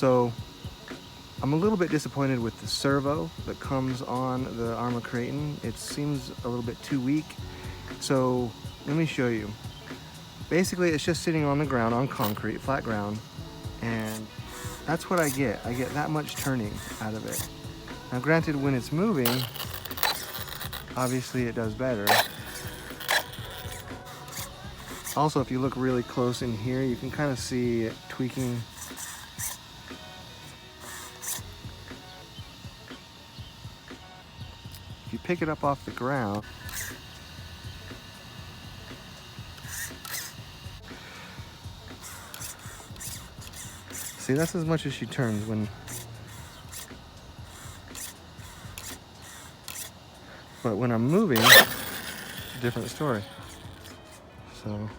So I'm a little bit disappointed with the servo that comes on the Arrma Kraton. It seems a little bit too weak. So let me show you. Basically, it's just sitting on the ground, on concrete, flat ground, and that's what I get. I get that much turning out of it. Now granted, when it's moving, obviously it does better. Also, if you look really close in here, you can kind of see it tweaking. If you pick it up off the ground, see, that's as much as she turns when, but when I'm moving, it's a different story. So.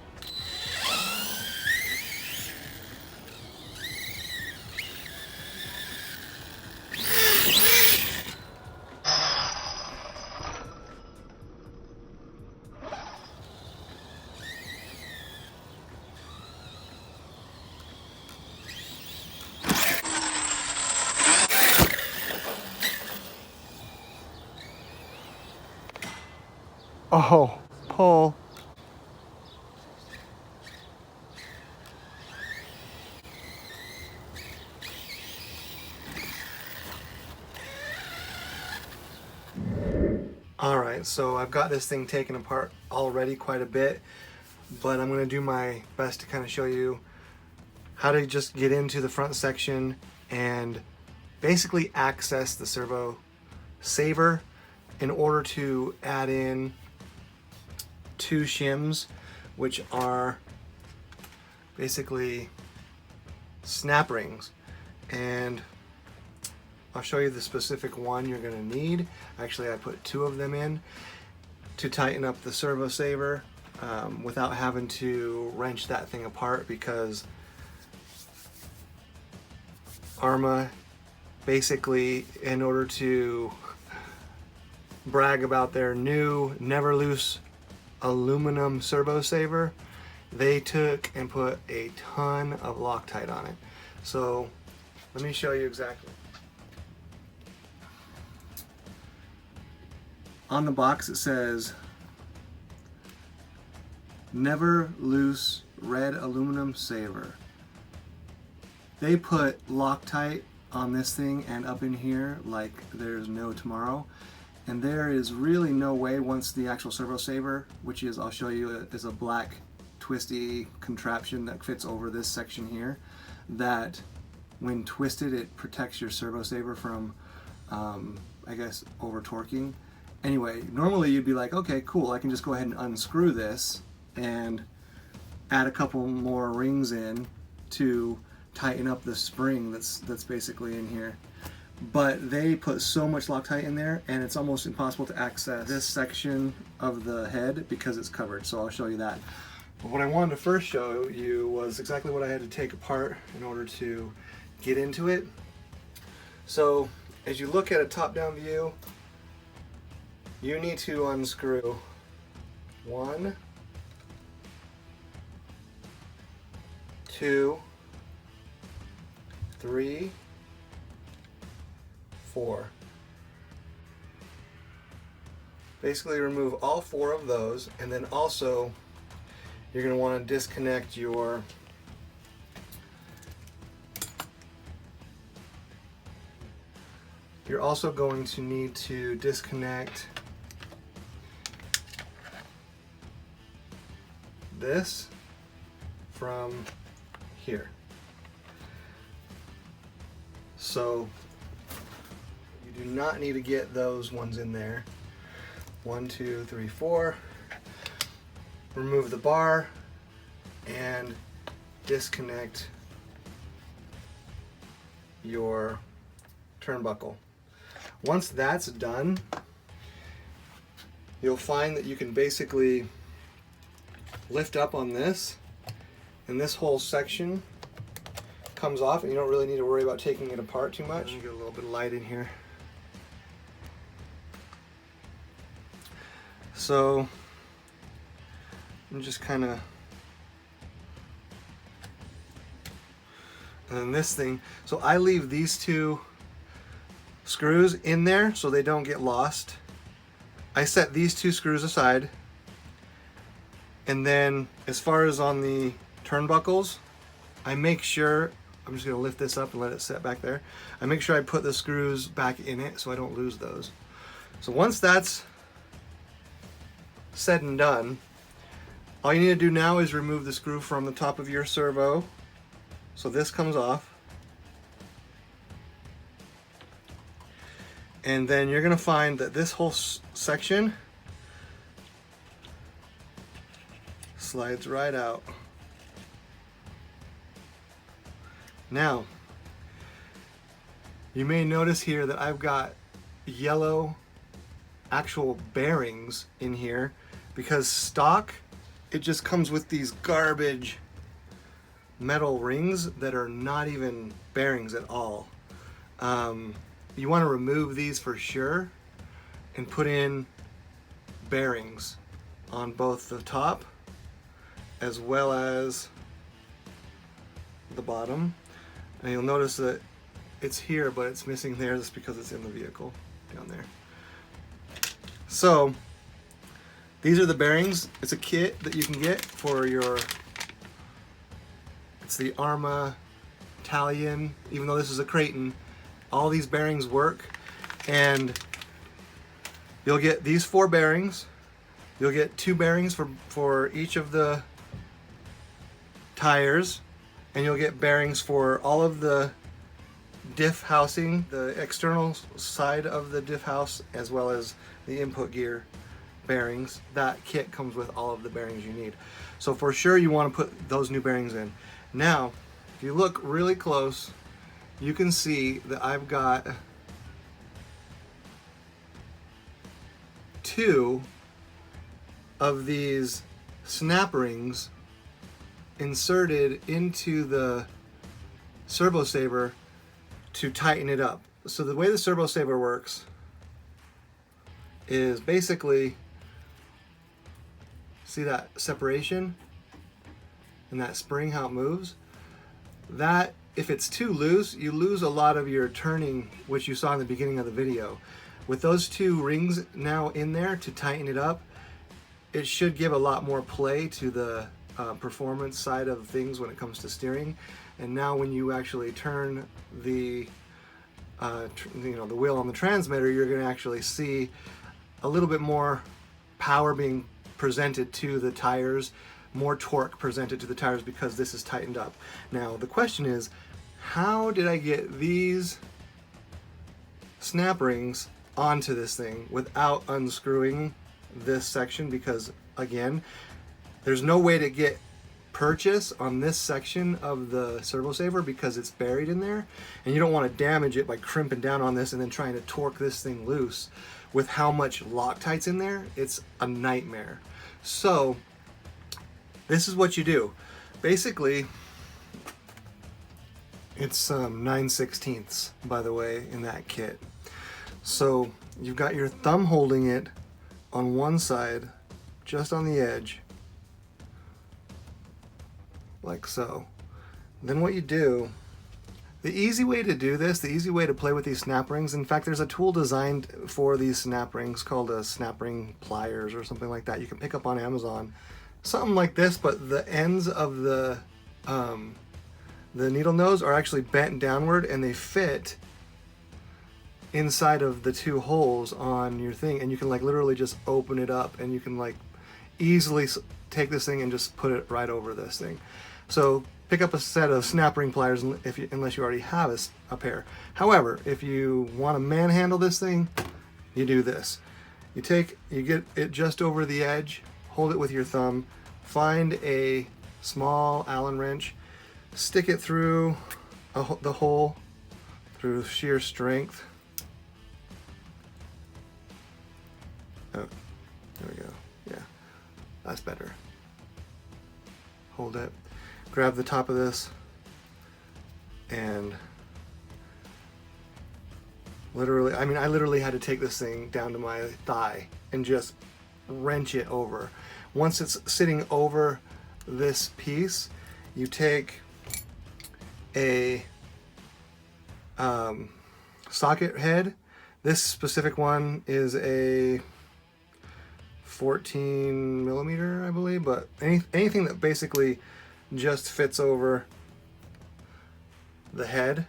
Oh, pull. All right, so I've got this thing taken apart already quite a bit, but I'm gonna do my best to kind of show you how to just get into the front section and basically access the servo saver in order to add in two shims, which are basically snap rings. And I'll show you the specific one you're gonna need. Actually, I put two of them in to tighten up the servo saver without having to wrench that thing apart, because Arrma basically, in order to brag about their new never loose aluminum servo saver, they took and put a ton of Loctite on it. So let me show you exactly. On the box it says never loose red aluminum saver. They put Loctite on this thing and up in here like there's no tomorrow. And there is really no way, once the actual servo saver, which is, I'll show you, is a black twisty contraption that fits over this section here, that when twisted it protects your servo saver from, I guess, over torquing. Anyway, normally you'd be like, okay, cool, I can just go ahead and unscrew this and add a couple more rings in to tighten up the spring that's basically in here. But they put so much Loctite in there, and it's almost impossible to access this section of the head because it's covered, so I'll show you that. But what I wanted to first show you was exactly what I had to take apart in order to get into it. So as you look at a top-down view, you need to unscrew 1, 2, 3, 4. Basically remove all 4 of those, and then also you're going to want to disconnect your you're also going to need to disconnect this from here. So you do not need to get those ones in there. 1, 2, 3, 4. Remove the bar and disconnect your turnbuckle. Once that's done, you'll find that you can basically lift up on this, and this whole section comes off, and you don't really need to worry about taking it apart too much. Get a little bit of light in here. So I'm just kind of and then this thing. So I leave these two screws in there so they don't get lost. I set these two screws aside, and then as far as on the turnbuckles, I make sure, I'm just going to lift this up and let it set back there. I make sure I put the screws back in it so I don't lose those. So once that's said and done, all you need to do now is remove the screw from the top of your servo. So this comes off. And then you're going to find that this whole section slides right out. Now, you may notice here that I've got yellow actual bearings in here, because stock, it just comes with these garbage metal rings that are not even bearings at all. You want to remove these for sure and put in bearings on both the top as well as the bottom. And you'll notice that it's here, but it's missing there. That's because it's in the vehicle down there. So these are the bearings. It's a kit that you can get for your, it's the Arrma TALION. Even though this is a Kraton, all these bearings work, and you'll get these 4 bearings. You'll get 2 bearings for each of the tires, and you'll get bearings for all of the diff housing, the external side of the diff house, as well as the input gear bearings. That kit comes with all of the bearings you need. So for sure you want to put those new bearings in. Now, if you look really close, you can see that I've got 2 of these snap rings inserted into the servo saver to tighten it up. So the way the servo saver works is basically, see that separation and that spring, how it moves? That, if it's too loose, you lose a lot of your turning, which you saw in the beginning of the video. With those 2 rings now in there to tighten it up, it should give a lot more play to the performance side of things when it comes to steering. And now when you actually turn the the wheel on the transmitter, you're going to actually see a little bit more power being presented to the tires, more torque presented to the tires, because this is tightened up. Now the question is, how did I get these snap rings onto this thing without unscrewing this section? Because again, there's no way to get purchase on this section of the servo saver because it's buried in there, and you don't want to damage it by crimping down on this and then trying to torque this thing loose. With how much Loctite's in there, it's a nightmare. So this is what you do. Basically, it's 9/16 by the way in that kit. So you've got your thumb holding it on one side, just on the edge, like so. Then what you do, the easy way to do this, the easy way to play with these snap rings, in fact there's a tool designed for these snap rings called a snap ring pliers or something like that. You can pick up on Amazon. Something like this, but the ends of the needle nose are actually bent downward and they fit inside of the 2 holes on your thing, and you can like literally just open it up and you can like easily take this thing and just put it right over this thing. So pick up a set of snap ring pliers unless you already have a pair. However, if you want to manhandle this thing, you do this. You get it just over the edge, hold it with your thumb, find a small Allen wrench, stick it through the hole through sheer strength. Oh, there we go. Yeah, that's better. Hold it, grab the top of this, and literally, I mean, I literally had to take this thing down to my thigh and just wrench it over. Once it's sitting over this piece, you take a socket head. This specific one is a 14 millimeter, I believe, but anything that basically just fits over the head.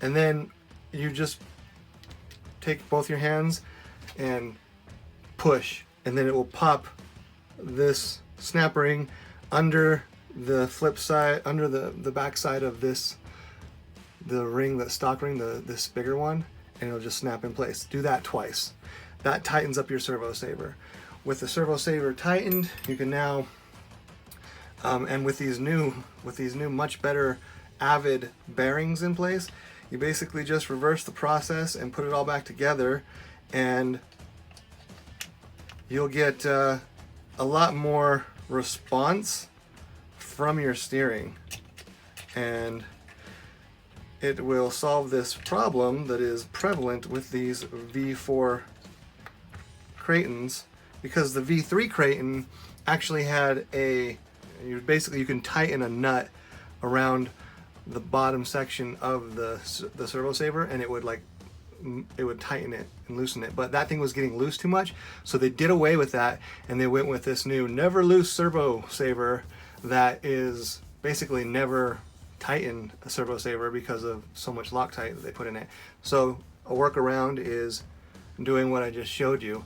And then you just take both your hands and push, and then it will pop this snap ring under the flip side, under the back side of this, the ring, the stock ring, this bigger one, and it'll just snap in place. Do that twice. That tightens up your servo saver. With the servo saver tightened, you can now, and with these new much better Avid bearings in place, you basically just reverse the process and put it all back together, and you'll get a lot more response from your steering, and it will solve this problem that is prevalent with these V4 Kratons, because the V3 Kraton actually had you can tighten a nut around the bottom section of the servo saver, and it would tighten it and loosen it. But that thing was getting loose too much, so they did away with that, and they went with this new never loose servo saver that is basically never tighten a servo saver because of so much Loctite that they put in it. So a workaround is doing what I just showed you,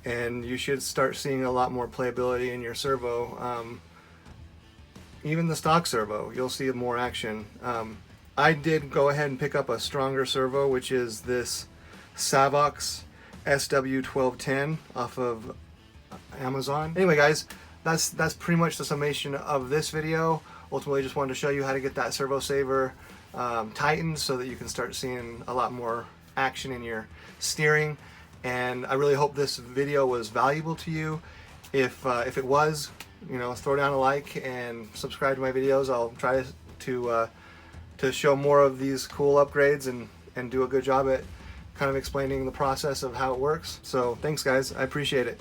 and you should start seeing a lot more playability in your servo. Even the stock servo, you'll see more action. I did go ahead and pick up a stronger servo, which is this Savox SW1210 off of Amazon. Anyway guys, that's pretty much the summation of this video. Ultimately just wanted to show you how to get that servo saver tightened so that you can start seeing a lot more action in your steering. And I really hope this video was valuable to you. If it was, throw down a like and subscribe to my videos. I'll try to show more of these cool upgrades and do a good job at kind of explaining the process of how it works. So thanks guys, I appreciate it.